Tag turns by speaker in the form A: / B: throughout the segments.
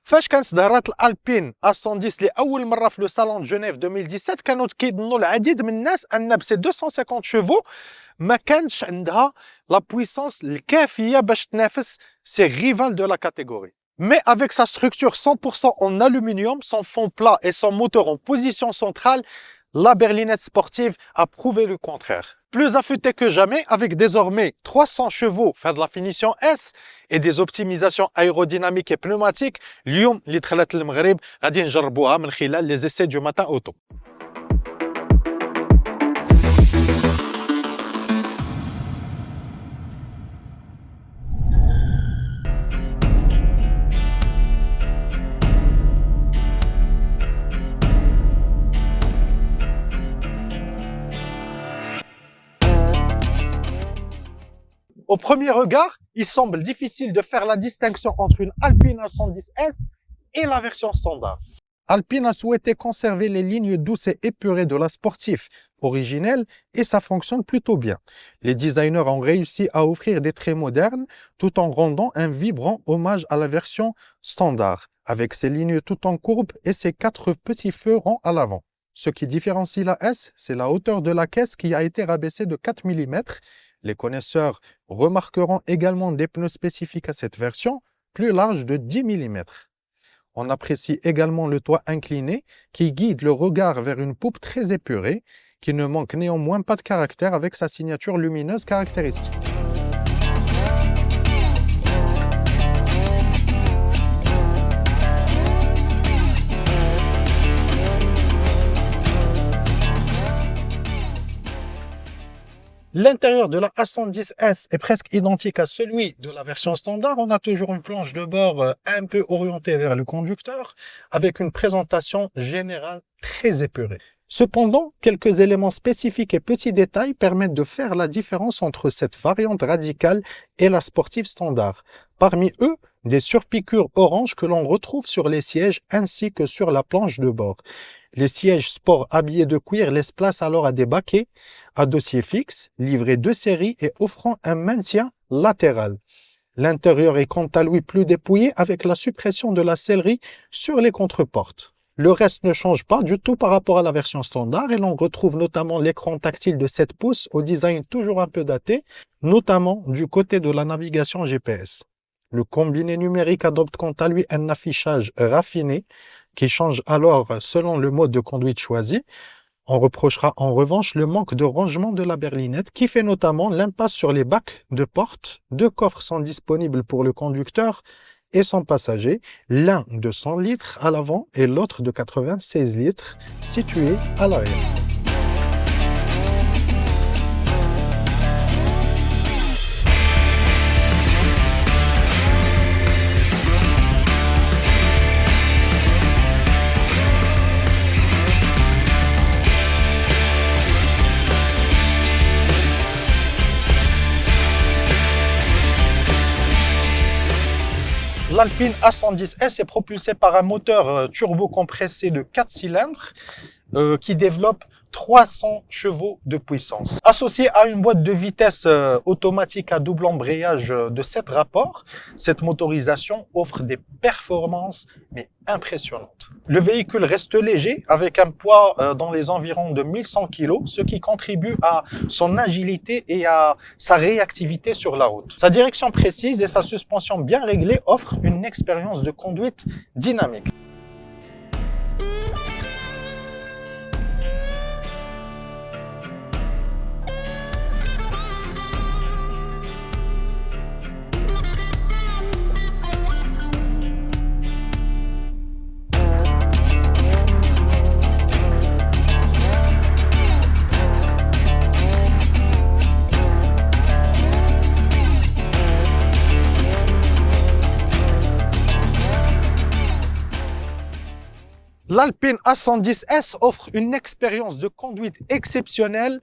A: فاش كانت ظهرت الالبين A110 لاول مره في لو صالون دو جنيف 2017 كانوا كيظنوا العديد من الناس ان بسي 250 شيفو ما كانش عندها لا بويسونس الكافيه باش تنافس سي ريفال دو لا كاتيجوري. Mais avec sa structure 100% en aluminium, son fond plat et son moteur en position centrale, la berlinette sportive a prouvé le contraire. Plus affûtée que jamais, avec désormais 300 chevaux, faire de la finition S et des optimisations aérodynamiques et pneumatiques, اليوم اللي دخلت المغرب غادي نجربوها من خلال les essais du matin auto. Au premier regard, il semble difficile de faire la distinction entre une Alpine A110S et la version standard. Alpine a souhaité conserver les lignes douces et épurées de la sportive originelle et ça fonctionne plutôt bien. Les designers ont réussi à offrir des traits modernes tout en rendant un vibrant hommage à la version standard, avec ses lignes tout en courbe et ses 4 petits feux ronds à l'avant. Ce qui différencie la S, c'est la hauteur de la caisse qui a été rabaissée de 4 mm. Les connaisseurs remarqueront également des pneus spécifiques à cette version, plus larges de 10 mm. On apprécie également le toit incliné qui guide le regard vers une poupe très épurée, qui ne manque néanmoins pas de caractère avec sa signature lumineuse caractéristique. L'intérieur de la A110S est presque identique à celui de la version standard. On a toujours une planche de bord un peu orientée vers le conducteur avec une présentation générale très épurée. Cependant, quelques éléments spécifiques et petits détails permettent de faire la différence entre cette variante radicale et la sportive standard. Parmi eux, des surpiqûres orange que l'on retrouve sur les sièges ainsi que sur la planche de bord. Les sièges sport habillés de cuir laissent place alors à des baquets à dossier fixe, livrés de série et offrant un maintien latéral. L'intérieur est quant à lui plus dépouillé avec la suppression de la sellerie sur les contreportes. Le reste ne change pas du tout par rapport à la version standard et l'on retrouve notamment l'écran tactile de 7 pouces au design toujours un peu daté, notamment du côté de la navigation GPS. Le combiné numérique adopte quant à lui un affichage raffiné qui change alors selon le mode de conduite choisi. On reprochera en revanche le manque de rangement de la berlinette qui fait notamment l'impasse sur les bacs de porte. 2 coffres sont disponibles pour le conducteur et son passager, l'un de 100 litres à l'avant et l'autre de 96 litres situé à l'arrière. L'Alpine A110S est propulsée par un moteur turbo compressé de 4 cylindres qui développe 300 chevaux de puissance. Associé à une boîte de vitesse automatique à double embrayage de 7 rapports, cette motorisation offre des performances mais impressionnantes. Le véhicule reste léger avec un poids dans les environs de 1100 kg, ce qui contribue à son agilité et à sa réactivité sur la route. Sa direction précise et sa suspension bien réglée offrent une expérience de conduite dynamique. L'Alpine A110S offre une expérience de conduite exceptionnelle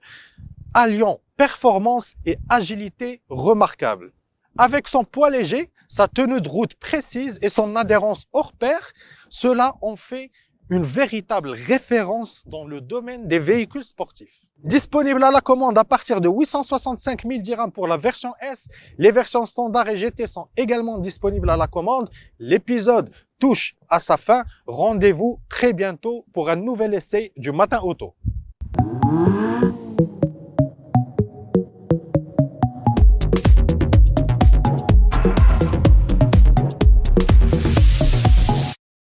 A: alliant performance et agilité remarquable. Avec son poids léger, sa tenue de route précise et son adhérence hors pair, cela en fait une véritable référence dans le domaine des véhicules sportifs. Disponible à la commande à partir de 865 000 dirhams pour la version S, les versions standard et GT sont également disponibles à la commande. L'épisode touche à sa fin. Rendez-vous très bientôt pour un nouvel essai du Matin Auto.